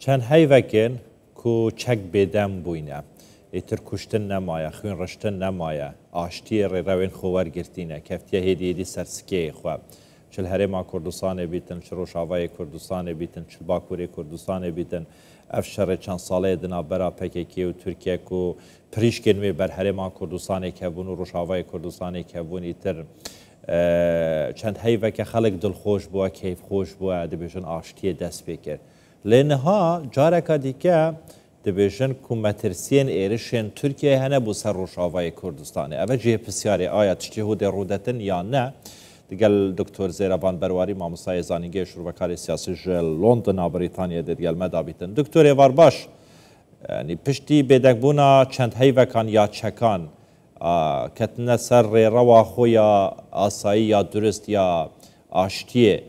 چەند هەیڤەکن کو چەک بێدەم بووینە ئیتر کوشتن نەمایە خوێن ڕشتن نەمایە ئاشتیە ڕێڕەوێن خۆوەرگرتینە کەفتیە هێدیێدی سەرسکەیە خوا چل هەرێما کوردستانê bîtin çi Rojavayê Kurdistanê bîtin çi Bakurê Kurdistanê bîtin ev şerê çend saleyê di navbera PKK û Tirkiye ku pirîşkên wê ber herêma Kurdistanê kevbûn û Rojavayê Kurdistanê kevbûn îtir çend heyveke xelek dilxweş bûye keyfxweş bûye dibêjin aştiyê dest pê kir lê niha careka dîke dibêjin ku metirsiyên êrişên Tirkiye hene bû ser Rojavayê Kurdistanê ev cihê pisyarê aya tiştî hûdê rûdetin yan ne دیگل دکتر زیرابان برواری مامۆستای زانینگەی شوڕبەکاری سیاسی ji Londona Brîtanyayê de digel me dabîtin. Doktorê var baş piştî bêdekbûna çend heyvekan ya çekan ketine ser rêrewa xwe ya asayî ya durist ya aştiyê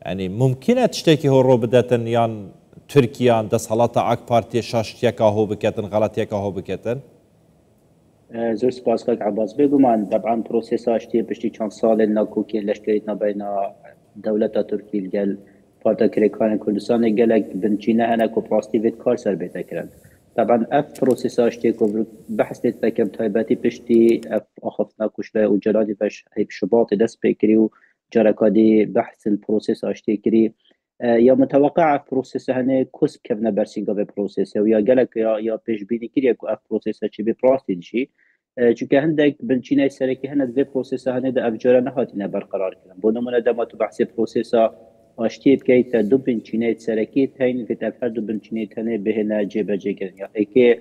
yanî mumkin e tiştekî horo bidetin yan Tirkiyan desthelata AK Partiyê şaştiyeka hû biketin xeletiyeka hû biketin زۆر سپاس کاک عباس بێگومان طبعا پرۆسێسا شتێ پشتی چەند ساڵێ ناکۆکێ لەشکریت نەبەینا دەولەتە تورکی گەل پارتەکرێکانی کوردستانی gelek binçîne hene ku rastî vê kar ser bê tekirin طبعا ev prosêsa ştê ku behs lê dikim taybetî piştî ev axaftina kuşlaya û celadî beş heyv şibatê dest pê kirî û carekadî behs prosêsa ştê kirî یا متوقع پروسس هنه کسب کفنه برسینگا به پروسس یا گلک یا پیش بینی کریه که اف پروسس چی به پراستی دیشی چونکه هندک بنچینه سرکی هنه به پروسس هنه ده افجاره نهاتینه برقرار کنن بو نمونه ده ما تو بحث پروسس آشتی بکیت دو بنچینه سرکی تاین که تفر دو بنچینه تنه بهنه جبه جگرن یا ایکه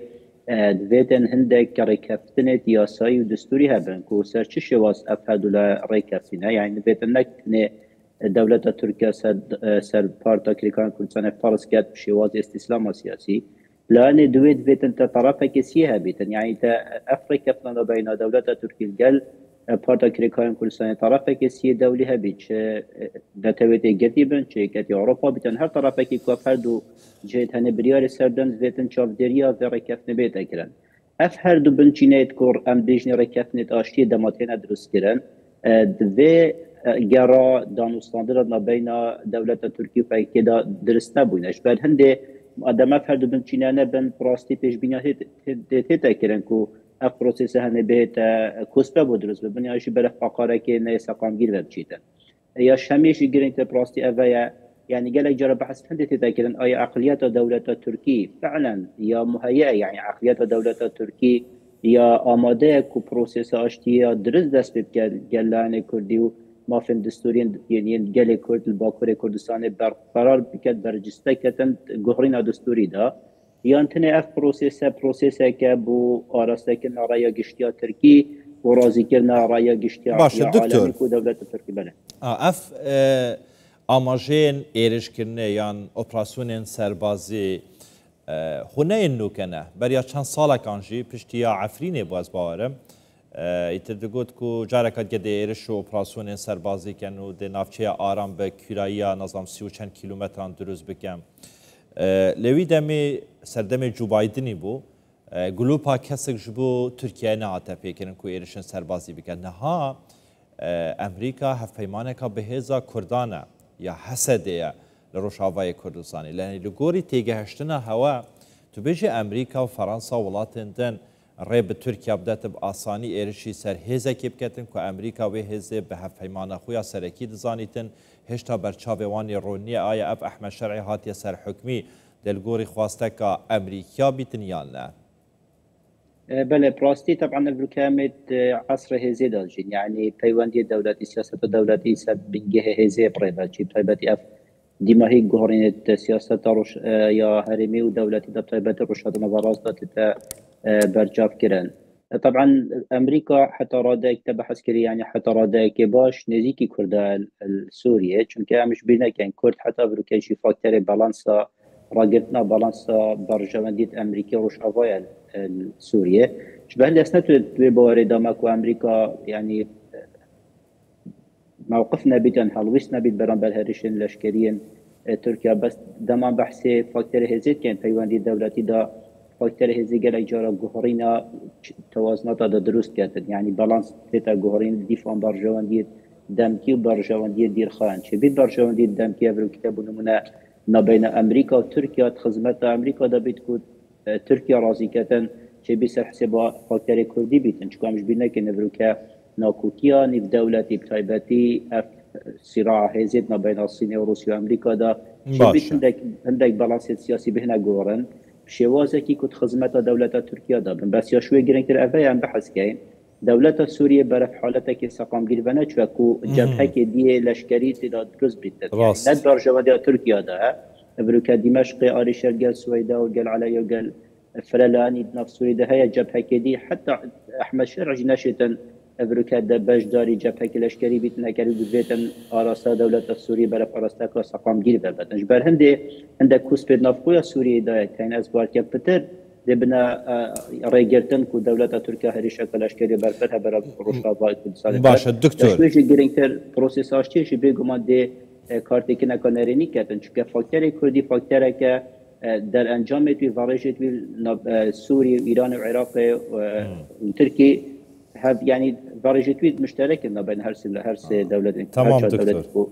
دویدن هندک ریکفتنه یاسایی و دستوری هبن که سرچه شواز افهدولا ریکفتنه یعنی بیدن نکنه دولت ترکیه سر پارتاکریکان کردستان فرض کرد بشواز استسلام سیاسی لان دوید بیتن تا طرف کسیه بیتن یعنی تا افریقا فلان بین دولت ترکیه گل پارتاکریکان کردستان طرف کسیه دولی هبید چه دتویت گتی بن چه گتی اروپا بیتن هر طرف کی کو فرد جهت هنه بریار سردن بیتن چاودریا و رکفن بیت کرن اف هر دو بنچینیت کور ام دیجن رکفن آشتی دماتین درست کردن و گرا دانستاندن بین دولت ترکیه و که درست نبودنش بعد هنده آدم فرد بنچینانه بن پراستی پیش بینی تکرن کو اف پروسس هنه بهت کوسپه بود درست ببینی آیشی بره فقاره که نه سقامگیر بچیدن یا شمیش گرینت پراستی اویا يعني قال لك جرب بحث هندي تذكرن اي عقليات دولة تركي فعلا يا مهيئة يعني عقليات دولة تركي يا آماده كو بروسس اشتيا درست دست قال لانه كردي ما فين دستورين يعني قال كرد الباكوري كردستان برقرار بكت برجسته كتن جهرين دستوري ده يانتني اف بروسس كبو ارسته كنا رايا قشتيا تركي ورازي كنا رايا قشتيا عالمي كو دولة تركي بله اف ئاماژەیەن ئێرشکردنە یان ئۆپراسیۆنێن سەربازی هونەیەن نوکەنە بەریا چەند ساڵێکان ژی پشتیا عەفرینێ باز باوەرم ئیتر دەگوت و جارێکات گەدە ئێرش و ئۆپراسیۆنێن سەربازیکەن و دێ ناوچەیە ئارام بە کوراییە نەزام سی و چەند کیلومتران دروست بکەم لەوی دەمێ سەردەمێ جو بایدنی بوو گلوپا کەسێک ji بۆ تورکیای نەهاتە پێکردن و ئێرشن سەربازی بکەن نەها ئەمریکا هەفپەیمانێکا بەهێزا کوردانە یا حەسەدەیە لە ڕۆژاوای کوردستانی لەنی لە گۆری تێگەهشتنە هەوە تو بێژێ ئەمریکا و فەڕەنسا وڵاتێن دەن ڕێ بە تورکیا بدەتە ئاسانی ئێرشی سەر هێزێکی بکەتن و ئەمریکا وێ هێزێ بە هەفپەیمانە خۆیان سەرەکی دەزانیتن هێشتا بەرچاوێوانی ڕۆنیە ئایا ئەف ئەحمەد شەرعی هاتیە سەر حکمی دەلگۆری خواستەکە ئەمریکا بیتن یان نە بله براستي طبعا الكامت عصر هزي دالجين يعني تايواندي دولتي سياسة دولتي سب بنجه هزي بريبا جيب طيبتي اف ديما هي جهرينة سياسة روش يا هرمي ودولتي دا طيبتي روشات نظراز دا برجاف كران طبعا امريكا حتى رادك تبع عسكري يعني حتى رادك باش نزيكي كردا السورية چونك مش بينا كان كرد حتى بروكي شي فاكتوري بالانسا راقرتنا بالانسا برجوانديت امريكا روش افايل سوريا شبه لسنة بوارد ماكو أمريكا يعني موقفنا بيتن حلوسنا بيت بران بالهرشين لشكريين تركيا بس دمان بحثي فاكتور هزيت كان تايواندي دولتي دا فاكتور هزي قال إجارة جوهرينا توازنات دا دروست كاتن يعني بالانس تيتا جوهرين ديفان برجواندي دمكي وبرجواندي دير خان شبيت برجواندي دمكي أبرو كتابو نمونا نبين أمريكا وتركيا خدمات أمريكا دا بتكون تركيا رازيكة شيء بيصير حسابها فاكتور كردي بيتن شو كامش بينا كنبروكا ناكوكيا نيف دولتي بتايبتي صراع هزيت بين الصين وروسيا وأمريكا دا شيء بيت عندك بالانس سياسي بهنا جورن بشوازة كي كنت خدمات دولة تركيا دا بس يا شوي جرينتر أفايا عم بحث كاين دولة سوريا برف حالتك سقام جيرفانا شوكو جبهة كدية لشكري تداد كرز بيتت يعني ندار جوادي تركيا دا أبروكا دمشق آريشر قال سويدا وقال عليا وقال فرلاني بنفس سوريا هي جبهة كدي حتى أحمد شرع نشتا أبروكا دباش داري جبهة لشكري بيتنا كاري بيتن آراستا دولة سوريا برف آراستا سقام جيرفا بتن جبر هندي عندك كوس بيد نفقويا سوريا دا كاين أسبار كبتر دبنا ريجرتن كو دولة تركيا هريشة كلاشكري برفتها برا روشافا كردستان باشه دكتور شويش جرينتر بروسيس اشتي بيگو ما دي کارتکی نکنرینی کردن چون که فاکتور کردی فاکتوره که در انجام توی وارش توی سوریه و ایران و عراق و ترکیه هف يعني وارجتوی مشترک بین هر سه دولت. تمام دکتور.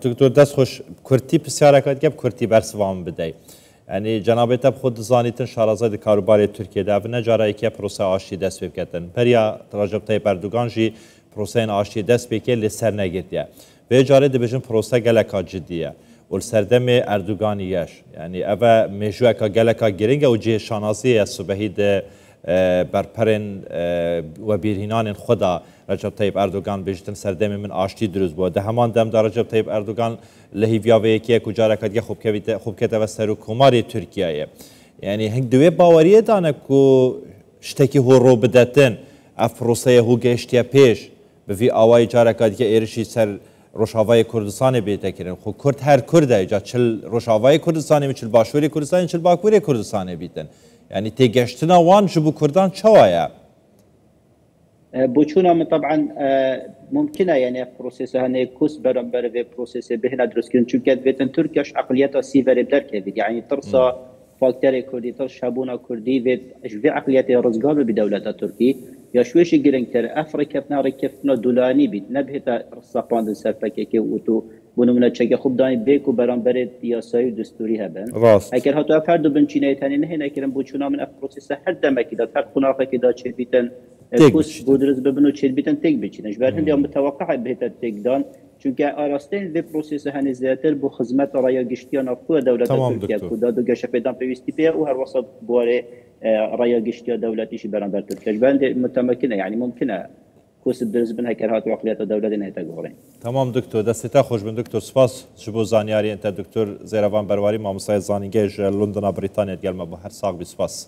دکتور دست خوش کردی بسیار کرد که کردی برسوام بدهی. یعنی جنابت اب خود زانیتن شارازاد کاروبار ترکیه ده و نجاره که پروسه آشتی دست بکردن. پریا رجب طیب اردوغان جی پروسه آشتی دست بکرد لسر نگیرده. به جاره دبیجن پروسه گلکا جدیه. و سردم اردوغانیش یعنی اوه مجوع که گلکا گرینگه و جه شانازی صبحی ده برپرن و بیرهینان خدا رجب طیب اردوغان بیشتن سردم من آشتی دروز بود. ده همان دم در رجب طیب اردوغان لهیویاوه یکی کجا رکد خوب که توسر کماری ترکیه. یعنی هنگ دوی باوریه دانه که شتکی هو رو بدتن افروسه هو گشتیا پیش به وی آوای جارکد که ایرشی سر روشاوای کردستان بیت کردن. خو کرد هر کرده جا چل روشاوای کردستانی میچل باشوری کردستانی چل باکوری کردستانی بیتن. یعنی تیگشتنا وان جبو کردان چوایا؟ بوچونا من طبعا ممکنه یعنی پروسس هنه کوس برانبر و پروسس بهنا درست کردن چون که بیتن ترکیش عقلیت سیور بدر کردید یعنی ترسا فاکتور کردی ترس شابونا کردی و جوی عقلیت رزگار به دولت ترکی یا شویش گرینگتر افریقا بنار کفتنا دولانی بید نبهتا رصاپاند سرپکی که اوتو بنومنا چگه خوب دانی بیکو برانبر یاسایی دستوری هبن اگر هاتو افردو بنچینه تانی نه نکرم بوچونا من پروسس هر دمکی داد هر خناقه که داد چه بیتن کوس بودرز ببنو چه بیتن تگ بچینش بر هندی متوقع بهتا تگ دان چونکه آراستین و پروسس هنی زیاتر بو خدمت رای گشتیان افکو دولت ترکیه کدا دو گشه پیدا پیوستی پی و هر وسط بواره رای گشتی دولتیش برانبر ترکیه بند متمکنه یعنی ممکنه کوس درز بن هکرهات و عقلیت دولت نه تگوره. تمام دکتر دسته خوش بن دکتر سپاس شبو زانیاری انت دکتر زیروان برواری ماموسای زانینگه لندن بریتانیا گلما با هر ساق بسپاس.